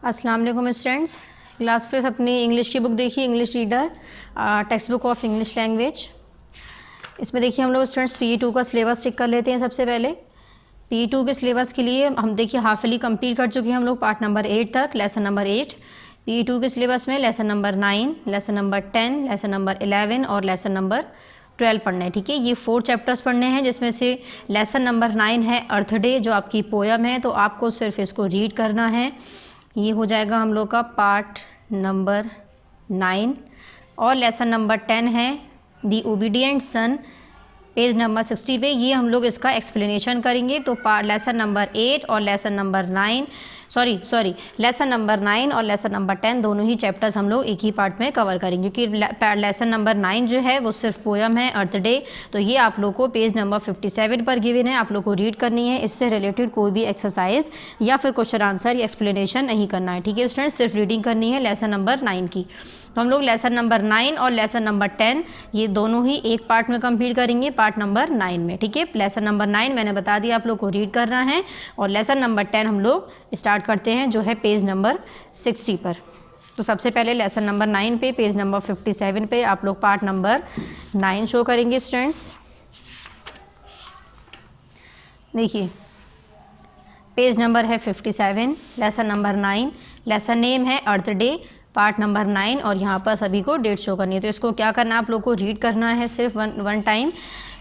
अस्सलाम वालेकुम students. Class फिर अपनी इंग्लिश की बुक देखिए, English reader text book of English language. इसमें देखिए हम लोग स्टूडेंट्स PE2 का सिलेबस चेक कर लेते हैं। सबसे पहले PE2 के सिलेबस के लिए हम देखिए हाफली कंप्लीट कर चुके हैं हम लोग पार्ट नंबर 8 तक, लेसन नंबर 8। PE2 के सिलेबस में lesson number 9, lesson number 10, lesson number 11 और लेसन नंबर 12 पढ़ना है। ठीक है, ये 4 चैप्टर्स पढ़ने हैं, जिसमें से लेसन नंबर 9 है अर्थ डे, जो आपकी पोयम है, तो आपको सिर्फ इसको रीड करना है। ये हो जाएगा हम लोग का पार्ट नंबर 9। और लेसन नंबर 10 है दी ओबीडियंट सन, पेज नंबर 60 पे। ये हम लोग इसका एक्सप्लेनेशन करेंगे। तो लेसन नंबर 8 और लेसन नंबर 9 लेसन नंबर 9 और लेसन नंबर 10 दोनों ही चैप्टर्स हम लोग एक ही पार्ट में कवर करेंगे, क्योंकि लेसन नंबर 9 जो है वो सिर्फ पोयम है अर्थ डे। तो ये आप लोग को पेज नंबर 57 पर गिवन है, आप लोग को रीड करनी है। इससे रिलेटेड कोई भी एक्सरसाइज या फिर क्वेश्चन आंसर या एक्सप्लेनेशन नहीं करना है। ठीक है स्टूडेंट्स, सिर्फ रीडिंग करनी है लेसन नंबर 9 की। तो हम लोग लेसन नंबर 9 और लेसन नंबर 10 ये दोनों ही एक पार्ट में कंप्लीट करेंगे, पार्ट नंबर 9 में। ठीक है, लेसन नंबर 9 मैंने बता दिया आप लोग को रीड करना है, और लेसन नंबर 10 हम लोग स्टार्ट करते हैं जो है पेज नंबर 60 पर। तो सबसे पहले लेसन नंबर 9 पे पेज नंबर 57 पे आप लोग पार्ट नंबर 9 शो करेंगे स्टूडेंट्स। देखिए पेज नंबर है 57, लेसन नंबर 9, लेसन नेम है अर्थ डे, पार्ट नंबर 9, और यहाँ पर सभी को डेट शो करनी है। तो इसको क्या करना है, आप लोग को रीड करना है सिर्फ वन टाइम।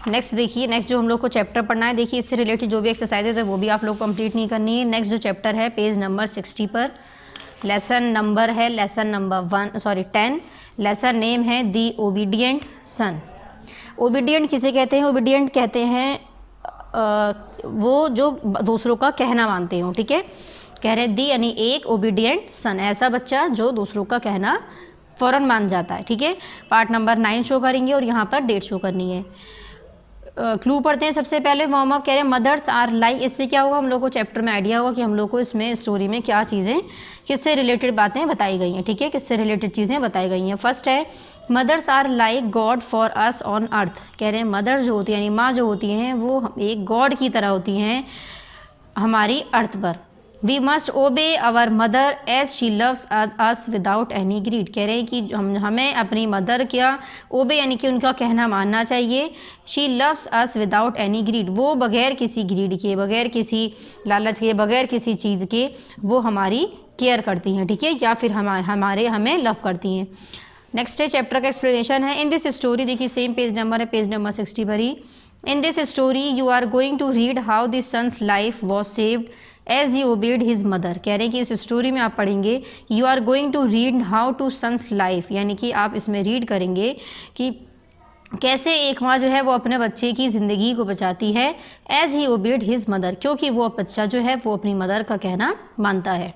नेक्स्ट देखिए, नेक्स्ट जो हम लोग को चैप्टर पढ़ना है, देखिए इससे रिलेटेड जो भी एक्सरसाइजेज है वो भी आप लोग कंप्लीट नहीं करनी है। नेक्स्ट जो चैप्टर है पेज नंबर 60 पर, लेसन नंबर है लेसन नंबर 10, लेसन नेम है दी ओबीडियंट सन। ओबीडियंट किसे कहते हैं? ओबीडियंट कहते हैं वो जो दूसरों का कहना मानते हो। ठीक है, कह रहे हैं दी यानी एक, ओबीडियंट सन ऐसा बच्चा जो दूसरों का कहना फ़ौरन मान जाता है। ठीक है, पार्ट नंबर 9 शो करेंगे और यहाँ पर डेट शो करनी है। क्लू पढ़ते हैं सबसे पहले, वार्म अप। कह रहे हैं मदर्स आर लाइक, इससे क्या होगा हम लोग को चैप्टर में आइडिया होगा कि हम लोग को इसमें स्टोरी में क्या चीज़ें किससे रिलेटेड बातें बताई गई हैं। ठीक है, किससे रिलेटेड चीज़ें बताई गई हैं। फर्स्ट है mothers are like God for us on earth. कह रहे हैं मदर जो होती है यानी माँ जो होती हैं वो एक गॉड की तरह होती हैं हमारी अर्थ पर। We must obey our mother as she loves us without any greed. कह रहे हैं कि हमें अपनी मदर क्या ओबे यानी कि उनका कहना मानना चाहिए। She loves us without any grid, वो बगैर किसी ग्रीड के, बगैर किसी लालच के, बगैर किसी चीज़ के वो हमारी केयर करती हैं। ठीक है, या फिर हमें लव करती हैं। नेक्स्ट है चैप्टर का एक्सप्लेनेशन है। इन दिस स्टोरी, देखिए सेम पेज नंबर है, पेज नंबर 60 पर ही। In this story you are going to read how this son's life was saved as he obeyed his mother. कह रहे हैं कि इस स्टोरी में आप पढ़ेंगे you are going to read how to son's life, यानी कि आप इसमें रीड करेंगे कि कैसे एक माँ जो है वो अपने बच्चे की ज़िंदगी को बचाती है as he obeyed his mother, क्योंकि वो बच्चा जो है वो अपनी मदर का कहना मानता है।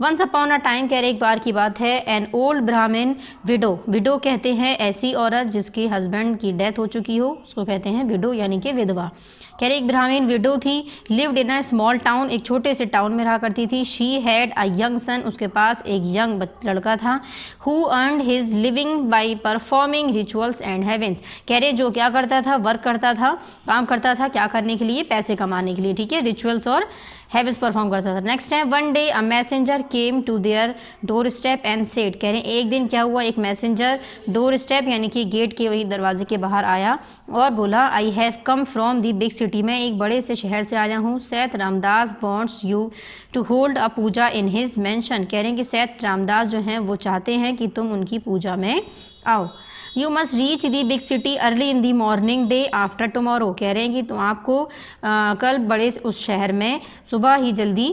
वंस अपॉन अ टाइम, कह रहे एक बार की बात है, एन ओल्ड ब्राह्मण विडो, विडो कहते हैं ऐसी औरत जिसके हस्बैंड की डेथ हो चुकी हो, उसको कहते हैं विडो यानी कि विधवा। कह रहे एक ब्राह्मण विडो थी, lived in a small town, एक छोटे से टाउन में रहा करती थी। She had a young son, उसके पास एक यंग लड़का था। Who earned his living by performing rituals and heavens. कह रहे जो क्या करता था, वर्क करता था, काम करता था, क्या करने के लिए, पैसे कमाने के लिए। ठीक है, रिचुअल्स और हेवेंस परफॉर्म करता था। नेक्स्ट है one day a messenger came to their door step and said. कह रहे हैं एक दिन क्या हुआ, एक मैसेंजर डोर स्टेप यानी कि गेट के वही दरवाजे के बाहर आया और बोला I have come from the big city, मैं एक बड़े से शहर से आया हूँ। Seth Ramdas wants you to hold a puja in his mansion. कह रहे हैं कि सैथ रामदास जो हैं वो चाहते हैं कि तुम उनकी पूजा में आओ। You must reach the big city early in the morning day after tomorrow. कह रहे हैं कि तुम आपको कल बड़े उस शहर में सुबह ही जल्दी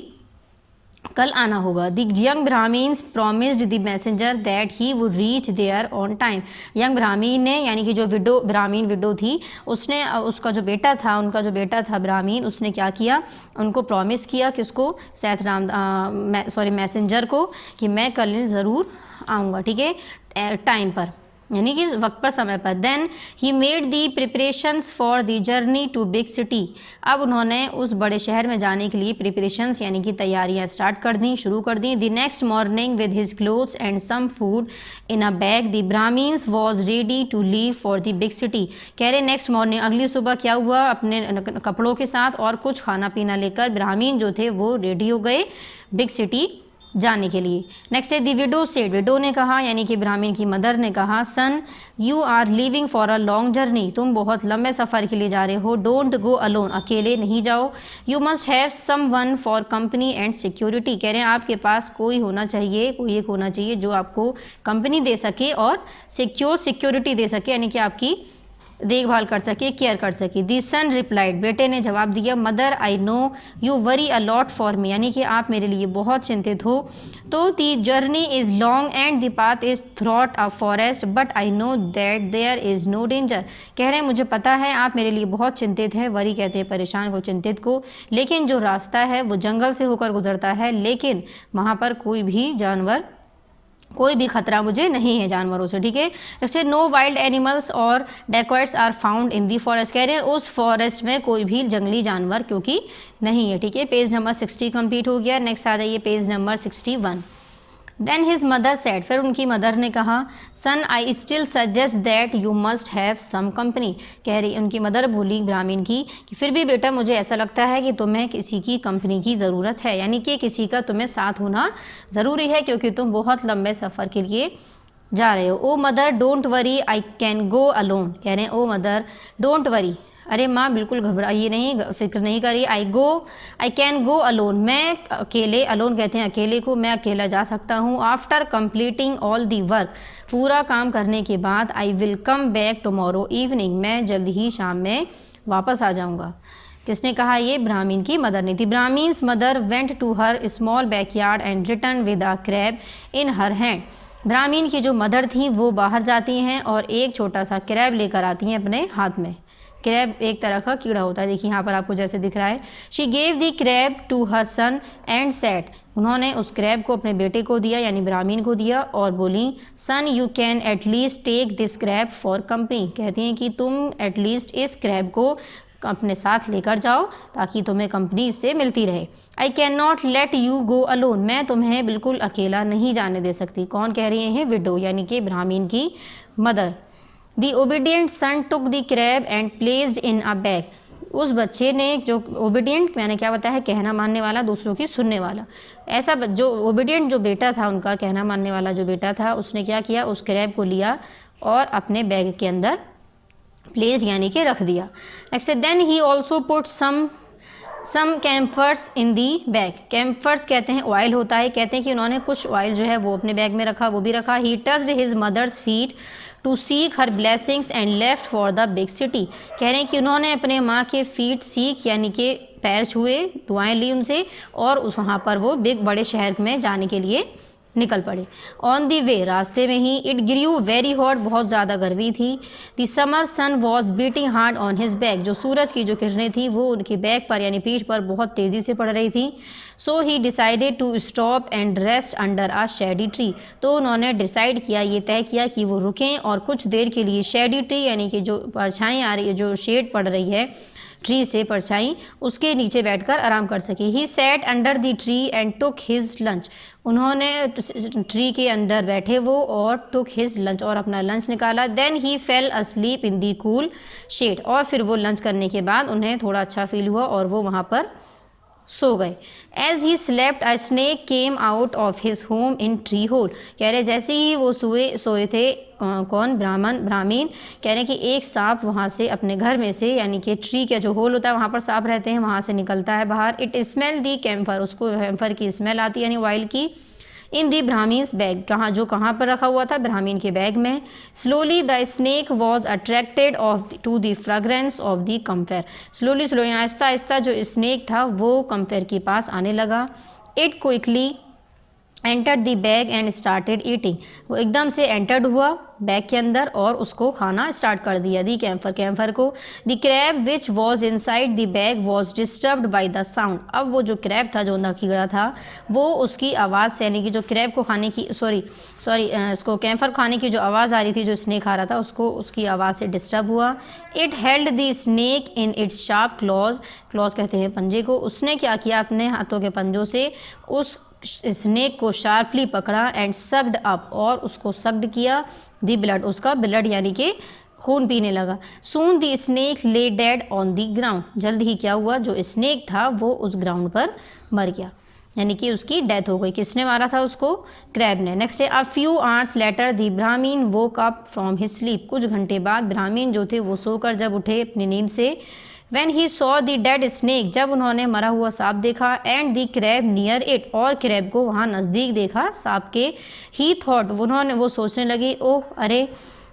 कल आना होगा। The young brahmins promised the messenger that he would reach there on time. Young brahmin ने यानी कि जो ब्राह्मीण विडो थी उसने उसका जो बेटा था, उनका जो बेटा था ब्राह्मीण, उसने क्या किया, उनको प्रॉमिस किया किसको, मैसेंजर को, कि मैं कल ज़रूर आऊँगा। ठीक है, टाइम पर यानी कि वक्त पर, समय पर। Then he made the preparations for the journey to big city. अब उन्होंने उस बड़े शहर में जाने के लिए प्रिपरेशंस यानी कि तैयारियां स्टार्ट कर दी, शुरू कर दी। The next morning with his clothes and some food in a bag the Brahmins was ready to leave for the big city. कह रहे नेक्स्ट मॉर्निंग अगली सुबह क्या हुआ, अपने कपड़ों के साथ और कुछ खाना पीना लेकर ब्राह्मीण जो थे वो रेडी हो गए बिग सिटी जाने के लिए। नेक्स्ट है दी विडो सेड, विडो ने कहा यानी कि ब्राह्मण की मदर ने कहा, son you are leaving for a long journey, तुम बहुत लंबे सफ़र के लिए जा रहे हो, डोंट गो अलोन, अकेले नहीं जाओ, you must have someone for company and security, कह रहे हैं आपके पास कोई होना चाहिए, कोई एक होना चाहिए जो आपको कंपनी दे सके और सिक्योरिटी दे सके, यानी कि आपकी देखभाल कर सके, केयर कर सके। दी सन रिप्लाइड, बेटे ने जवाब दिया, mother I know you worry a lot for me, यानी कि आप मेरे लिए बहुत चिंतित हो, तो the journey is long and the path is through a forest but I know that there is no danger, कह रहे हैं मुझे पता है आप मेरे लिए बहुत चिंतित हैं, वरी कहते हैं परेशान को, चिंतित को, लेकिन जो रास्ता है वो जंगल से होकर गुजरता है, लेकिन वहाँ पर कोई भी जानवर, कोई भी खतरा मुझे नहीं है जानवरों से, ठीक है। जैसे नो वाइल्ड एनिमल्स और dacoits are found in the forest, कह रहे हैं उस फॉरेस्ट में कोई भी जंगली जानवर क्योंकि नहीं है, ठीक है। पेज नंबर 60 कंप्लीट हो गया। नेक्स्ट आ जाइए page number 61। Then his mother said, फिर उनकी मदर ने कहा, son I still suggest that you must have some company, कह रही उनकी मदर बोली ब्राह्मण की कि फिर भी बेटा मुझे ऐसा लगता है कि तुम्हें किसी की कंपनी की ज़रूरत है, यानी कि किसी का तुम्हें साथ होना ज़रूरी है क्योंकि तुम बहुत लंबे सफ़र के लिए जा रहे हो। Oh mother don't worry I can go alone, कह रहे हैं ओ मदर डोंट वरी, अरे माँ बिल्कुल घबराइए नहीं, फिक्र नहीं करिए, आई कैन गो अलोन, मैं अकेले, अलोन कहते हैं अकेले को, मैं अकेला जा सकता हूँ। After completing all the work, पूरा काम करने के बाद, I will come back tomorrow evening, मैं जल्द ही शाम में वापस आ जाऊँगा। किसने कहा ये? ब्राह्मण की मदर ने थी। Brahmin's mother went to her small backyard and return with a crab in her hand, ब्राह्मण की जो मदर थी वो बाहर जाती हैं और एक छोटा सा क्रैब लेकर आती हैं अपने हाथ में। क्रैब एक तरह का कीड़ा होता है, देखिए यहाँ पर आपको जैसे दिख रहा है। She gave the crab to her son and said, उन्होंने उस क्रैब को अपने बेटे को दिया यानी ब्राह्मण को दिया और बोली, son you can at least take this crab for company, कहती हैं कि तुम एटलीस्ट इस क्रैब को अपने साथ लेकर जाओ ताकि तुम्हें कंपनी इससे मिलती रहे। I can not let you go alone, मैं तुम्हें बिल्कुल अकेला नहीं जाने दे सकती। कौन कह रही हैं? विडो यानी कि ब्राह्मण की mother. The obedient son took the crab and placed in a bag, उस बच्चे ने, जो ओबीडियंट मैंने क्या बताया है, कहना मानने वाला, दूसरों की सुनने वाला, ऐसा जो ओबीडियंट जो बेटा था उनका, कहना मानने वाला जो बेटा था, उसने क्या किया, उस क्रैब को लिया और अपने बैग के अंदर प्लेस यानी कि रख दिया। Next then he also put some camphors in the bag, camphors कहते हैं ऑयल होता है, कहते हैं कि उन्होंने कुछ ऑयल जो है वो अपने बैग में रखा, वो भी रखा। He touched his mother's feet to seek her blessings and left for the big city, कह रहे हैं कि उन्होंने अपने माँ के फीट सीक यानी कि पैर छुए, दुआएं ली उनसे और उस वहाँ पर वो बड़े शहर में जाने के लिए निकल पड़े। ऑन दी वे, रास्ते में ही, इट ग्रू वेरी हॉट, बहुत ज़्यादा गर्मी थी। The summer sun was beating hard on his back, जो सूरज की जो किरणें थी वो उनके बैक पर यानी पीठ पर बहुत तेज़ी से पड़ रही थी। So he decided to stop and rest under a shady tree, तो उन्होंने डिसाइड किया, ये तय किया कि वो रुकें और कुछ देर के लिए शेडी ट्री यानी कि जो परछाई आ रही है, जो शेड पड़ रही है ट्री से परछाई, उसके नीचे बैठकर आराम कर सके। He sat under the tree and took his lunch, उन्होंने ट्री के अंदर बैठे वो और टुक हिज लंच, और अपना लंच निकाला। Then he fell asleep in the cool shade, और फिर वो लंच करने के बाद उन्हें थोड़ा अच्छा फील हुआ और वो वहाँ पर सो गए। As he slept a snake came out of his home in tree hole, कह रहे जैसे ही वो सोए थे, कौन? ब्राह्मण कह रहे हैं कि एक सांप वहाँ से अपने घर में से यानी कि ट्री का जो होल होता है वहाँ पर सांप रहते हैं, वहाँ से निकलता है बाहर। इट स्मेल दी कैम्फर, उसको कैम्फर की स्मेल आती है यानी ऑयल की। इन दी ब्राह्मीन्स बैग, कहाँ पर रखा हुआ था? ब्राह्मीण के बैग में। Slowly the snake was attracted to the fragrance of the camphor, slowly आहिस्ता आहिस्ता जो स्नेक था वो कम्फेयर के पास आने लगा। It quickly entered the bag and started eating, वो एकदम से एंटर्ड हुआ बैग के अंदर और उसको खाना स्टार्ट कर दिया, दी कैम्फर को। The crab which was inside the bag was disturbed by the sound, अब वो जो क्रैब था, जो अंदर कीड़ा था, वो उसकी आवाज़ से यानी कि जो क्रैब को खाने की इसको कैम्फर खाने की जो आवाज़ आ रही थी, जो स्नेक आ रहा था, उसकी आवाज़ से डिस्टर्ब हुआ। It held the snake in its sharp clause कहते हैं पंजे को, उसने क्या किया, अपने हाथों के पंजों से उस स्नेक को शार्पली पकड़ा एंड सक्ड अप, और उसको सक्ड किया, दी ब्लड, उसका ब्लड यानी कि खून पीने लगा। Soon the snake lay dead on the ground, जल्द ही क्या हुआ, जो स्नेक था वो उस ग्राउंड पर मर गया। यानी कि उसकी डेथ हो गई। किसने मारा था उसको? क्रैब ने। नेक्स्ट है, a few hours later the Brahmin woke up from his sleep. कुछ घंटे बाद ब्राह्मीन जो थे वो सोकर जब उठे अपनी नींद से। When he saw the dead snake, जब उन्होंने मरा हुआ सांप देखा, and the crab near it, और क्रैब को वहाँ नज़दीक देखा सांप के, ही थॉट, वो सोचने लगे, ओह अरे,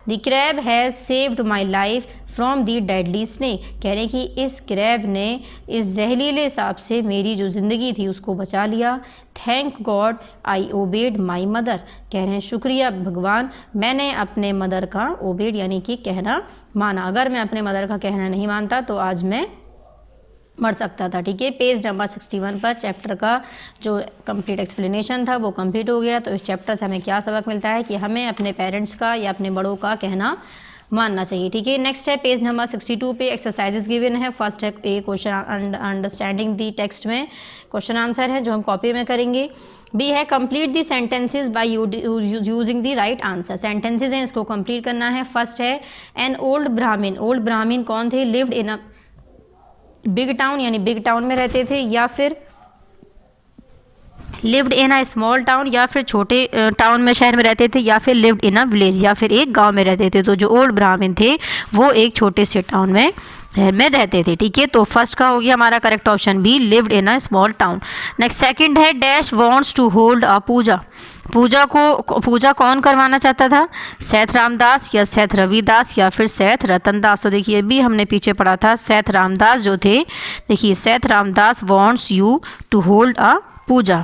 the crab has saved my life from the deadly snake. कह रहे हैं कि इस क्रैब ने इस जहरीले सांप से मेरी जो ज़िंदगी थी उसको बचा लिया। Thank God I obeyed my mother. कह रहे हैं शुक्रिया भगवान, मैंने अपने मदर का ओबेड यानी कि कहना माना। अगर मैं अपने मदर का कहना नहीं मानता तो आज मैं मर सकता था। ठीक है, पेज नंबर 61 पर चैप्टर का जो कंप्लीट एक्सप्लेनेशन था वो कंप्लीट हो गया। तो इस चैप्टर से हमें क्या सबक मिलता है कि हमें अपने पेरेंट्स का या अपने बड़ों का कहना मानना चाहिए। ठीक है, नेक्स्ट है पेज नंबर 62 पे एक्सरसाइजेस गिवन है। फर्स्ट है ए क्वेश्चन अंडरस्टैंडिंग दी टेक्स्ट में क्वेश्चन आंसर है जो हम कॉपी में करेंगे। बी है complete the sentences by using the right answer. Sentences हैं, इसको कंप्लीट करना है। फर्स्ट है an old Brahmin. Old Brahmin कौन थे? Lived in a big town, यानी बिग टाउन में रहते थे, या फिर lived in a small town, या फिर छोटे टाउन में शहर में रहते थे, या फिर लिव्ड इन अ विलेज, या फिर एक गांव में रहते थे। तो जो ओल्ड ब्राह्मण थे वो एक छोटे से टाउन में रहते थे। ठीक है, तो फर्स्ट का हो गया हमारा correct option B, lived in a small town. Next second है dash wants to hold a puja. पूजा कौन करवाना चाहता था? सेठ रामदास, या सेठ रविदास, या फिर सेठ रतनदास। तो देखिए भी हमने पीछे पढ़ा था, सेठ रामदास जो थे, देखिए Seth Ramdas wants you to hold a puja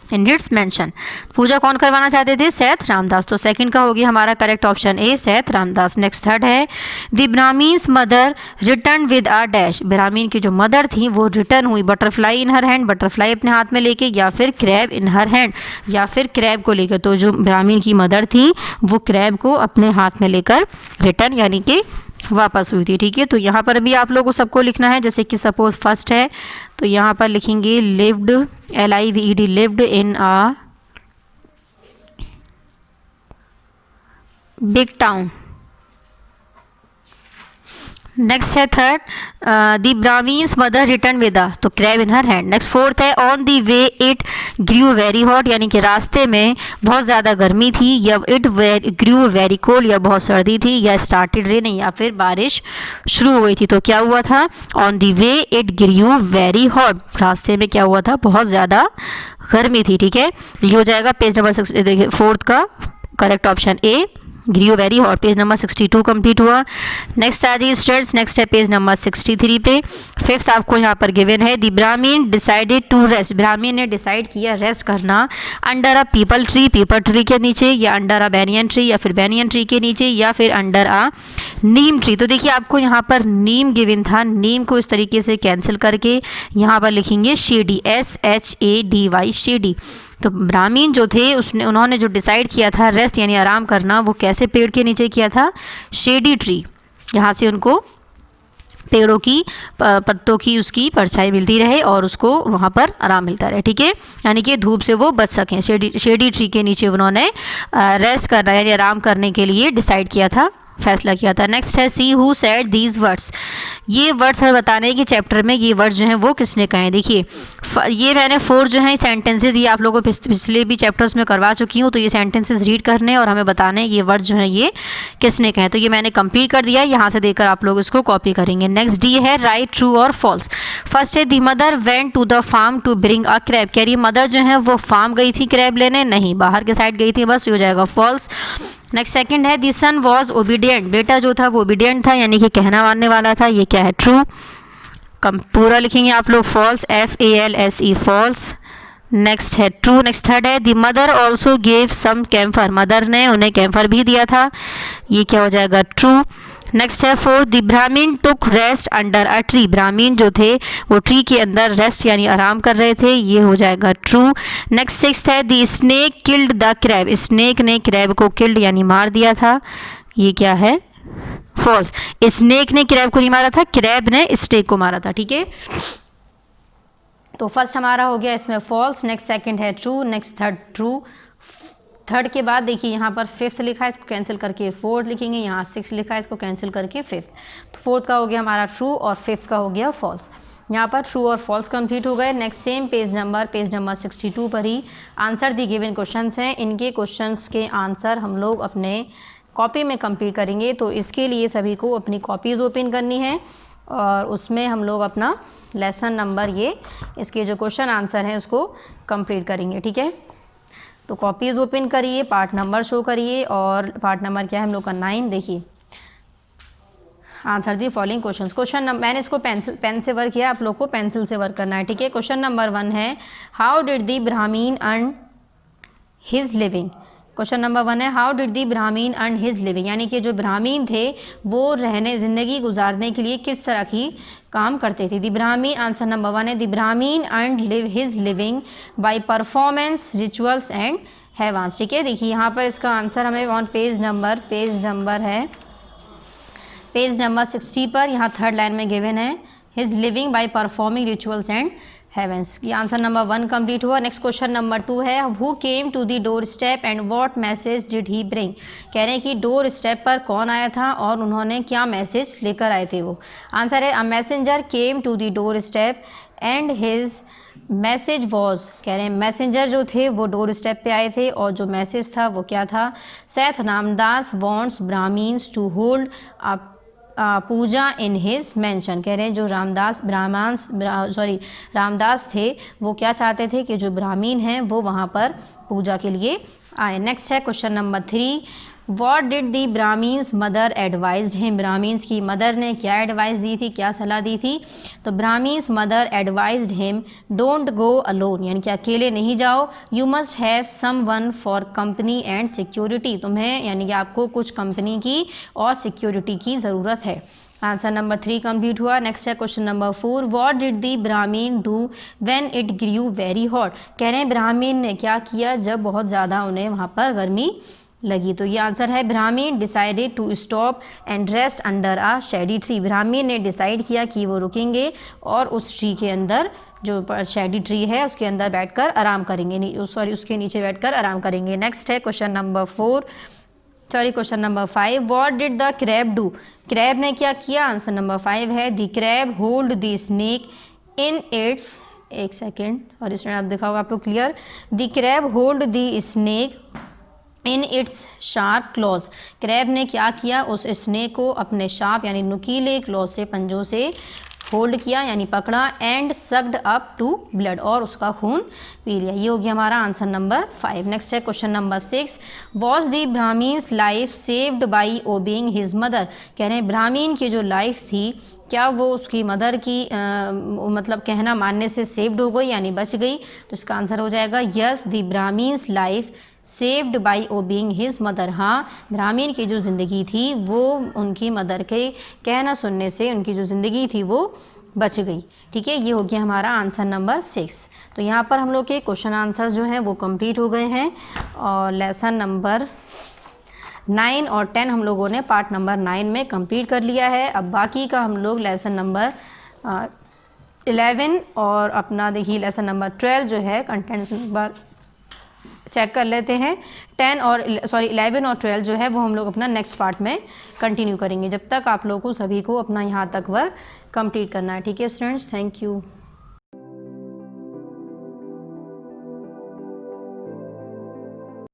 in its mansion. पूजा कौन करवाना चाहते थे? सेठ रामदास। तो सेकंड का हो गया हमारा करेक्ट ऑप्शन ए, सेठ रामदास। नेक्स्ट थर्ड है the Brahmin's mother return with a dash. Brahmin की जो मदर थी वो रिटर्न हुई बटरफ्लाई इन हर हैंड, बटरफ्लाई अपने हाथ में लेके, या फिर क्रैब इन हर हैंड, या फिर क्रैब को लेकर। तो जो ब्राह्मीण की मदर थी वो क्रैब को अपने हाथ में लेकर रिटर्न यानी कि वापस हुई थी। ठीक है, तो यहाँ पर भी आप लोगों को सबको लिखना है। जैसे कि सपोज फर्स्ट है तो यहाँ पर लिखेंगे lived, LIVED, lived in a big town. Next है third the Brahmin's mother return with a, तो crab in her hand. Next fourth है on the way it grew very hot, यानी कि रास्ते में बहुत ज़्यादा गर्मी थी, या इट ग्रू वेरी कोल्ड, या बहुत सर्दी थी, या स्टार्टेड रेनिंग, या फिर बारिश शुरू हो गई थी। तो क्या हुआ था? On the way it grew very hot, रास्ते में क्या हुआ था? बहुत ज़्यादा गर्मी थी। ठीक है, ये हो जाएगा पेज नंबर 6, देखिए फोर्थ का correct option A, grew very hot. Page number 62 complete हुआ। नेक्स्ट आ जाइए स्टूडेंट्स, नेक्स्ट है पेज नंबर 63 पे। फिफ्थ आपको यहाँ पर गिवन है the brahmin decided to rest. Brahmin ने डिसाइड किया रेस्ट करना under a peepal tree, peepal tree के नीचे, या अंडर अ बैनियन ट्री, या फिर बैनियन ट्री के नीचे, या फिर अंडर अ नीम ट्री। तो देखिए आपको यहाँ पर नीम गिवन था, नीम को इस तरीके से कैंसिल करके यहाँ पर लिखेंगे शेडी, SHADY, शेडी। तो ब्राह्मीण जो थे उन्होंने जो डिसाइड किया था रेस्ट यानी आराम करना, वो कैसे पेड़ के नीचे किया था? शेडी ट्री, यहाँ से उनको पेड़ों की पत्तों की उसकी परछाई मिलती रहे और उसको वहाँ पर आराम मिलता रहे। ठीक है, यानी कि धूप से वो बच सकें। शेडी ट्री के नीचे उन्होंने रेस्ट करना यानी आराम करने के लिए डिसाइड किया था, फैसला किया था। नेक्स्ट है see who said these words. ये वर्ड्स हमें बताने हैं कि चैप्टर में ये वर्ड्स जो हैं वो किसने कहे। देखिए ये मैंने 4 जो हैं सेंटेंसेस ये आप लोगों को पिछले भी चैप्टर्स में करवा चुकी हूँ। तो ये सेंटेंसेस रीड करने और हमें बताने ये वर्ड्स जो हैं ये किसने कहे। तो ये मैंने कंप्लीट कर दिया, यहाँ से देकर आप लोग इसको कॉपी करेंगे। नेक्स्ट डी है राइट ट्रू और फॉल्स। फर्स्ट है the mother went to the farm to bring a crab. कह रही मदर जो है वो फार्म गई थी क्रैब लेने, नहीं बाहर के साइड गई थी, बस ये हो जाएगा फॉल्स। नेक्स्ट सेकंड है दी सन वॉज ओबीडियंट। बेटा जो था वो ओबीडियंट था यानी कि कहना मानने वाला था, ये क्या है? ट्रू। पूरा लिखेंगे आप लोग फॉल्स, FALSE फॉल्स। नेक्स्ट है ट्रू। नेक्स्ट थर्ड है the mother also gave some camphor. Mother ने उन्हें कैम्फर भी दिया था, ये क्या हो जाएगा? ट्रू। नेक्स्ट है fourth the Brahmin took rest under a tree. Brahmin जो थे वो ट्री के अंदर रेस्ट यानी आराम कर रहे थे, ये हो जाएगा ट्रू। नेक्स्ट सिक्स्थ है the snake killed the crab. Snake ने क्रैब को किल्ड यानी मार दिया था, ये क्या है? फॉल्स। स्नेक ने क्रैब को नहीं मारा था, क्रैब ने स्नेक को मारा था। ठीक है, तो फर्स्ट हमारा हो गया इसमें फॉल्स। नेक्स्ट सेकंड है true, next third true. Third के बाद देखिए यहाँ पर फिफ्थ लिखा है, इसको कैंसिल करके फोर्थ लिखेंगे, यहाँ 6 लिखा है, इसको कैंसिल करके फिफ्थ। तो फोर्थ का हो गया हमारा ट्रू और फिफ्थ का हो गया फॉल्स। यहाँ पर ट्रू और फॉल्स कंप्लीट हो गए। नेक्स्ट सेम पेज नंबर 62 पर ही आंसर दी गिवन क्वेश्चंस हैं। इनके क्वेश्चंस के आंसर हम लोग अपने कॉपी में कंप्लीट करेंगे। तो इसके लिए सभी को अपनी कॉपीज़ ओपन करनी है और उसमें हम लोग अपना लेसन नंबर ये इसके जो क्वेश्चन आंसर हैं उसको कंप्लीट करेंगे। ठीक है, तो कॉपीज़ ओपन करिए, पार्ट नंबर शो करिए और पार्ट नंबर क्या है हम लोग का 9। देखिए आंसर दी फॉलोइंग क्वेश्चंस। मैंने इसको पेन से वर्क किया, आप लोग को पेंसिल से वर्क करना है। ठीक है, क्वेश्चन नंबर 1 है how did the Brahmin earn his living. Question number 1 है how did the Brahmin earn his living, यानी कि जो ब्राह्मीण थे वो ज़िंदगी गुजारने के लिए किस तरह की काम करते थे। दी ब्राह्मीण, आंसर नंबर 1 है the Brahmin earn his living by performance rituals and heavens. ठीक है, देखिए यहाँ पर इसका आंसर हमें ऑन पेज नंबर है पेज नंबर 60 पर, यहाँ थर्ड लाइन में गिवन है his living by performing rituals and heavens. ये आंसर नंबर 1 कंप्लीट हुआ। नेक्स्ट क्वेश्चन नंबर 2 है who came to the door step and what message did he bring. कह रहे हैं कि डोर स्टेप पर कौन आया था और उन्होंने क्या मैसेज लेकर आए थे वो। आंसर है a messenger came to the door step and his message was. कह रहे हैं मैसेंजर जो थे वो डोर स्टेप पे आए थे और जो मैसेज था वो क्या था। Seth Ramdas wants brahmins to hold a puja in his mansion. कह रहे हैं जो रामदास थे वो क्या चाहते थे कि जो ब्राह्मीण हैं वो वहाँ पर पूजा के लिए आए। नेक्स्ट है question number 3 what did the Brahmins mother advised him. Brahmins की मदर ने क्या एडवाइस दी थी, क्या सलाह दी थी। तो Brahmins mother advised him don't go alone, यानी कि अकेले नहीं जाओ। You must have someone for company and security, तुम्हें यानी कि आपको कुछ कंपनी की और सिक्योरिटी की ज़रूरत है। आंसर नंबर 3 कंप्लीट हुआ। नेक्स्ट है question number 4 what did the Brahmin do when it grew very hot. कह रहे हैं ब्राह्मीण ने क्या किया जब बहुत ज़्यादा उन्हें वहाँ पर गर्मी लगी। तो ये आंसर है brahmin decided to stop and rest under a shady tree. Brahmin ने डिसाइड किया कि वो रुकेंगे और उस ट्री के अंदर जो शेडी ट्री है उसके अंदर बैठकर आराम करेंगे, उसके नीचे बैठकर आराम करेंगे। नेक्स्ट है question number 5 what did the crab do. Crab ने क्या किया। आंसर नंबर 5 है the crab hold the snake in its, एक सेकेंड और इसमें आप दिखाओ आपको clear. The crab hold the snake in its sharp clause. Crab ने क्या किया, उस स्नेक को अपने शार्प यानी नुकीले क्लॉज से, पंजों से होल्ड किया यानी पकड़ा। And sucked up to blood, और उसका खून पी लिया। ये हो गया हमारा आंसर नंबर 5। नेक्स्ट है question number 6 was the Brahmins life saved by obeying his mother. कह रहे हैं ब्राह्मीण की जो लाइफ थी क्या वो उसकी मदर की मतलब कहना मानने से सेव्ड हो गई यानी बच गई। तो इसका आंसर हो जाएगा yes the Brahmins life saved by obeying his mother. हाँ, ब्राह्मीण की जो ज़िंदगी थी वो उनकी मदर के कहना सुनने से उनकी जो ज़िंदगी थी वो बच गई। ठीक है, ये हो गया हमारा आंसर नंबर 6। तो यहाँ पर हम लोग के क्वेश्चन आंसर जो हैं वो कंप्लीट हो गए हैं और लेसन नंबर 9 और 10 हम लोगों ने पार्ट नंबर 9 में कंप्लीट कर लिया है। अब बाकी का हम लोग लेसन नंबर 11 और अपना देखिए लेसन नंबर 12 जो है कंटेंट्स नंबर चेक कर लेते हैं। 11 और 12 जो है वो हम लोग अपना नेक्स्ट पार्ट में कंटिन्यू करेंगे। जब तक आप लोगों को सभी को अपना यहाँ तक वर्क कंप्लीट करना है। ठीक है स्टूडेंट्स, थैंक यू।